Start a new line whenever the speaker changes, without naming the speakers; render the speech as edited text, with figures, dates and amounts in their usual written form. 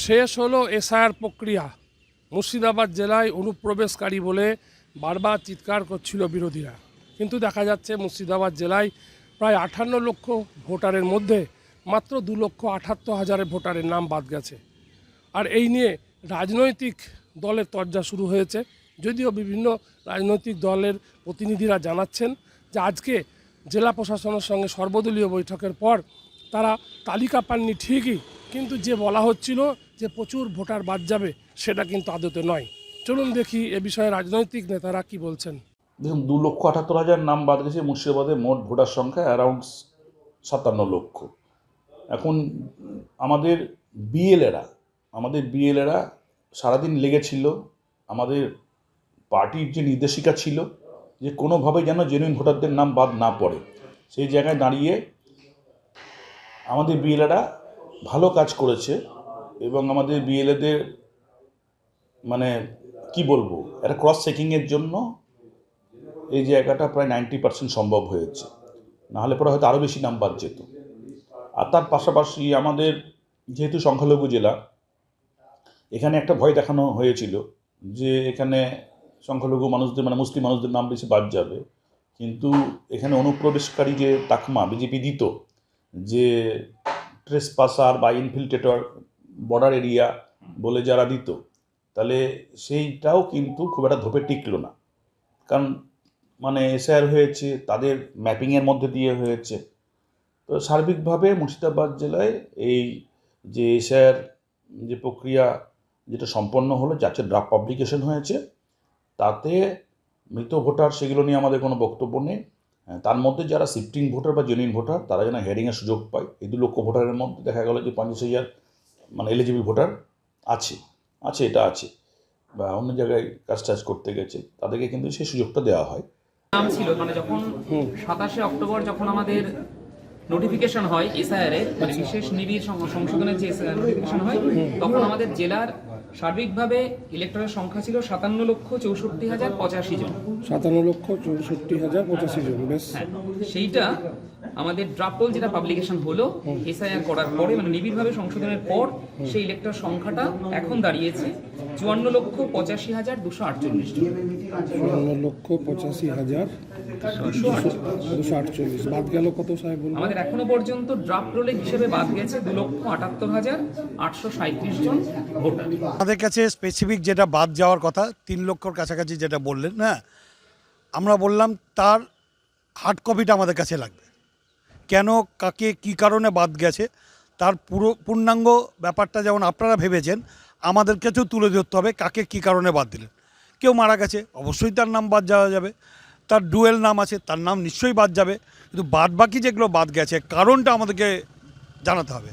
শেষ হলো এসআইআর প্রক্রিয়া। মুর্শিদাবাদ জেলায় অনুপ্রবেশকারী বলে বারবার চিৎকার করছিল বিরোধীরা, কিন্তু দেখা যাচ্ছে মুর্শিদাবাদ জেলায় প্রায় 58 লক্ষ ভোটারের মধ্যে মাত্র 2,78,000 ভোটারের নাম বাদ গেছে। আর এই নিয়ে রাজনৈতিক দলের তরজা শুরু হয়েছে, যদিও বিভিন্ন রাজনৈতিক দলের প্রতিনিধিরা জানাচ্ছেন যে আজকে জেলা প্রশাসনের সঙ্গে সর্বদলীয় বৈঠকের পর তারা তালিকা পাননি ঠিকই, কিন্তু যে বলা হচ্ছিল যে প্রচুর ভোটার বাদ যাবে সেটা কিন্তু আদতে নয়। চলুন দেখি এ বিষয়ে রাজনৈতিক নেতারা কি বলছেন।
দেখুন, 2,78,000 নাম বাদ গেছে। মুর্শিদাবাদে মোট ভোটার সংখ্যা অ্যারাউন্ড 57 লক্ষ। এখন আমাদের বিএলএরা সারাদিন লেগেছিল। আমাদের পার্টির যে নির্দেশিকা ছিল যে কোনোভাবে যেন জেনুইন ভোটারদের নাম বাদ না পড়ে, সেই জায়গায় দাঁড়িয়ে আমাদের বিএলএরা ভালো কাজ করেছে এবং আমাদের বিএলএদের মানে কি বলবো, একটা ক্রস চেকিংয়ের জন্য এই জায়গাটা প্রায় 90% সম্ভব হয়েছে। নাহলে পরে হয়তো আরও বেশি নাম বাদ যেত। আর তার পাশাপাশি আমাদের যেহেতু সংখ্যালঘু জেলা, এখানে একটা ভয় দেখানো হয়েছিল যে এখানে সংখ্যালঘু মানুষদের মানে মুসলিম মানুষদের নাম বেশি বাদ যাবে, কিন্তু এখানে অনুপ্রবেশকারী যে তাকমা বিজেপি দিত, যে ট্রেসপাসার বা ইনফিল্ট্রেটর বর্ডার এরিয়া বলে যারা দিত, তাহলে সেইটাও কিন্তু খুব একটা ধোপে টিকলো না। কারণ মানে এসআইআর হয়েছে, তাদের ম্যাপিংয়ের মধ্যে দিয়ে হয়েছে। তো সার্বিকভাবে মুর্শিদাবাদ জেলায় এই যে এসআইআর যে প্রক্রিয়া যেটা সম্পন্ন হলো, যাচ্ছে ড্রাফট পাবলিকেশন হয়েছে, তাতে মৃত ভোটার সেগুলো নিয়ে আমাদের কোনো বক্তব্য নেই। তার মধ্যে যারা শিফটিং ভোটার বা জেনুইন ভোটার তারা যেন হেয়ারিংয়ের সুযোগ পায়। এই 2 লক্ষ ভোটারের মধ্যে দেখা গেল যে 50,000 মানে এলিজিবল ভোটার আছে, এটা আছে, বা অন্য জায়গায় কাজ করতে গেছে, তাদেরকে কিন্তু সেই সুযোগটা দেওয়া হয়।
নাম ছিল মানে যখন 27 অক্টোবর যখন আমাদের নোটিফিকেশন হয় এসআইআর এর, মানে বিশেষ নিবিড় সংশোধনের যে নোটিফিকেশন হয়, তখন আমাদের জেলার সার্বিকভাবে ইলেক্টরের সংখ্যা ছিল 57,64,085 জন।
57,64,085 জন, বেশ।
সেইটা আমাদের ড্রাফট রোল যেটা পাবলিকেশন হলো এসআইআর করার পরে, মানে নিবিড়ভাবে সংশোধনের পর, সেই ইলেক্টর সংখ্যাটা এখন দাঁড়িয়েছে 54,85,248 জন।
54,85,248। বাদ গেল কত সাহেব?
আমাদের এখনো পর্যন্ত ড্রাফট রোলে হিসেবে বাদ গেছে 2,78,837 জন ভোটার।
আমাদের কাছে স্পেসিফিক যেটা বাদ যাওয়ার কথা 3 লক্ষর কাছাকাছি যেটা বললেন, হ্যাঁ, আমরা বললাম তার হার্ড কপিটা আমাদের কাছে লাগবে। কেন, কাকে, কি কারণে বাদ গেছে তার পূর্ণাঙ্গ ব্যাপারটা যেমন আপনারা ভেবেছেন, আমাদের কাছেও তুলে ধরতে হবে কাকে কি কারণে বাদ দিলেন। কেউ মারা গেছে, অবশ্যই তার নাম বাদ যাওয়া যাবে। তার ডুয়েল নাম আছে, তার নাম নিশ্চয়ই বাদ যাবে। কিন্তু বাদ বাকি যেগুলো বাদ গেছে কারণটা আমাদেরকে জানাতে হবে।